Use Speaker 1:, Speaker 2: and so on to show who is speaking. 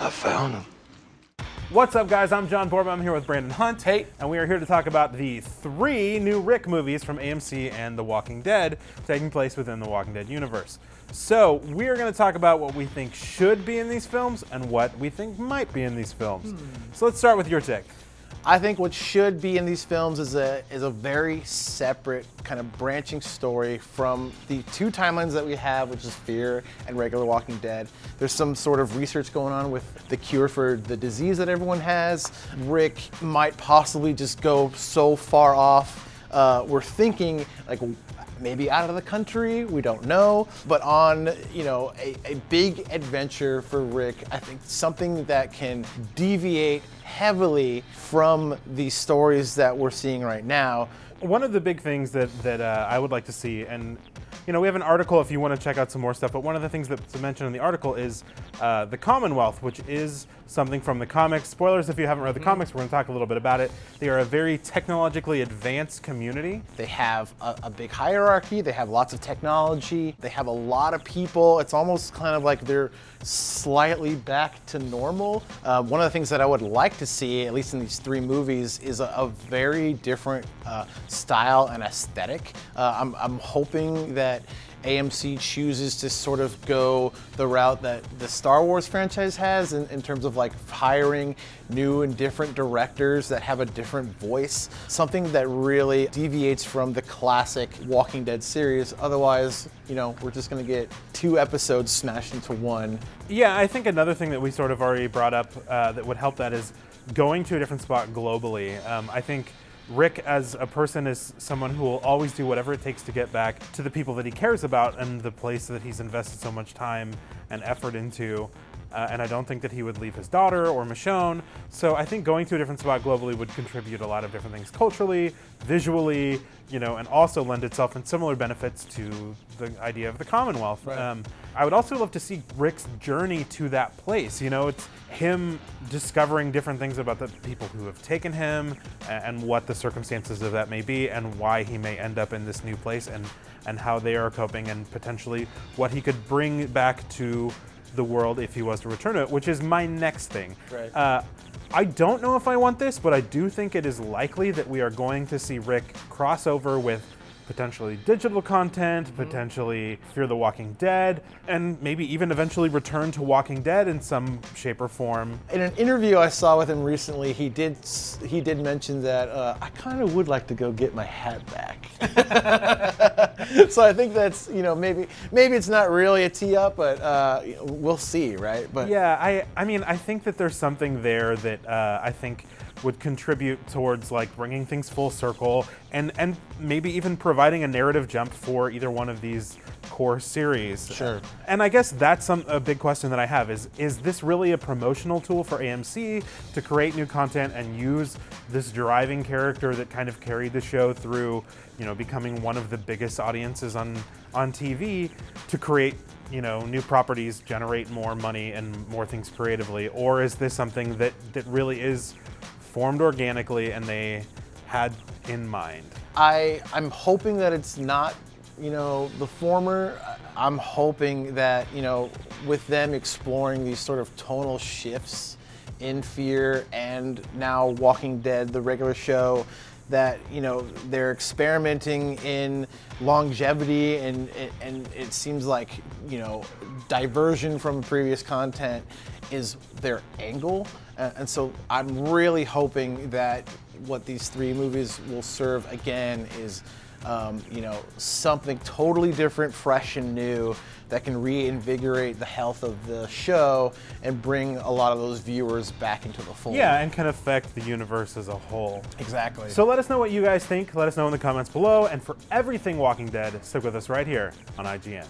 Speaker 1: I found him.
Speaker 2: What's up, guys? I'm John Borba. I'm here with Brandon Hunt.
Speaker 3: Hey.
Speaker 2: And we are here to talk about the 3 new Rick movies from AMC and The Walking Dead taking place within the Walking Dead universe. So we're going to talk about what we think should be in these films and what we think might be in these films. So let's start with your take.
Speaker 3: I think what should be in these films is a very separate kind of branching story from the 2 timelines that we have, which is Fear and regular Walking Dead. There's some sort of research going on with the cure for the disease that everyone has. Rick might possibly just go so far off. We're thinking like maybe out of the country, we don't know, but on, a big adventure for Rick. I think something that can deviate heavily from the stories that we're seeing right now.
Speaker 2: One of the big things that I would like to see, and we have an article if you want to check out some more stuff, but one of the things that's mentioned in the article is the Commonwealth, which is something from the comics. Spoilers if you haven't read the comics, we're going to talk a little bit about it. They are a very technologically advanced community.
Speaker 3: They have a big hierarchy, they have lots of technology, they have a lot of people. It's almost kind of like they're slightly back to normal. One of the things that I would like to see, at least in these 3 movies, is a very different style and aesthetic. I'm hoping that AMC chooses to sort of go the route that the Star Wars franchise has in terms of like hiring new and different directors that have a different voice, something that really deviates from the classic Walking Dead series. Otherwise, we're just gonna get 2 episodes smashed into 1.
Speaker 2: Yeah, I think another thing that we sort of already brought up that would help that is going to a different spot globally. I think Rick as a person is someone who will always do whatever it takes to get back to the people that he cares about and the place that he's invested so much time and effort into. And I don't think that he would leave his daughter or Michonne. So I think going to a different spot globally would contribute a lot of different things culturally, visually, and also lend itself in similar benefits to the idea of the Commonwealth.
Speaker 3: Right.
Speaker 2: I would also love to see Rick's journey to that place. It's him discovering different things about the people who have taken him and what the circumstances of that may be and why he may end up in this new place and how they are coping and potentially what he could bring back to the world if he was to return to it, which is my next thing.
Speaker 3: Right.
Speaker 2: I don't know if I want this, but I do think it is likely that we are going to see Rick cross over with potentially digital content, potentially Fear the Walking Dead, and maybe even eventually return to Walking Dead in some shape or form.
Speaker 3: In an interview I saw with him recently, he did mention that I kind of would like to go get my hat back. So I think that's maybe it's not really a tee up, but we'll see, right? But
Speaker 2: yeah, I think that there's something there that I think would contribute towards like bringing things full circle and maybe even providing a narrative jump for either one of these core series.
Speaker 3: Sure.
Speaker 2: And I guess that's a big question that I have is this really a promotional tool for AMC to create new content and use this driving character that kind of carried the show through, becoming one of the biggest audiences on TV to create new properties, generate more money and more things creatively? Or is this something that really is formed organically and they had in mind?
Speaker 3: I'm hoping that it's not, the former. I'm hoping that, with them exploring these sort of tonal shifts in Fear and now Walking Dead, the regular show, that they're experimenting in longevity and it seems like diversion from previous content is their angle, and so I'm really hoping that what these 3 movies will serve again is something totally different, fresh and new that can reinvigorate the health of the show and bring a lot of those viewers back into the fold.
Speaker 2: Yeah, and can affect the universe as a whole.
Speaker 3: Exactly.
Speaker 2: So let us know what you guys think. Let us know in the comments below. And for everything Walking Dead, stick with us right here on IGN.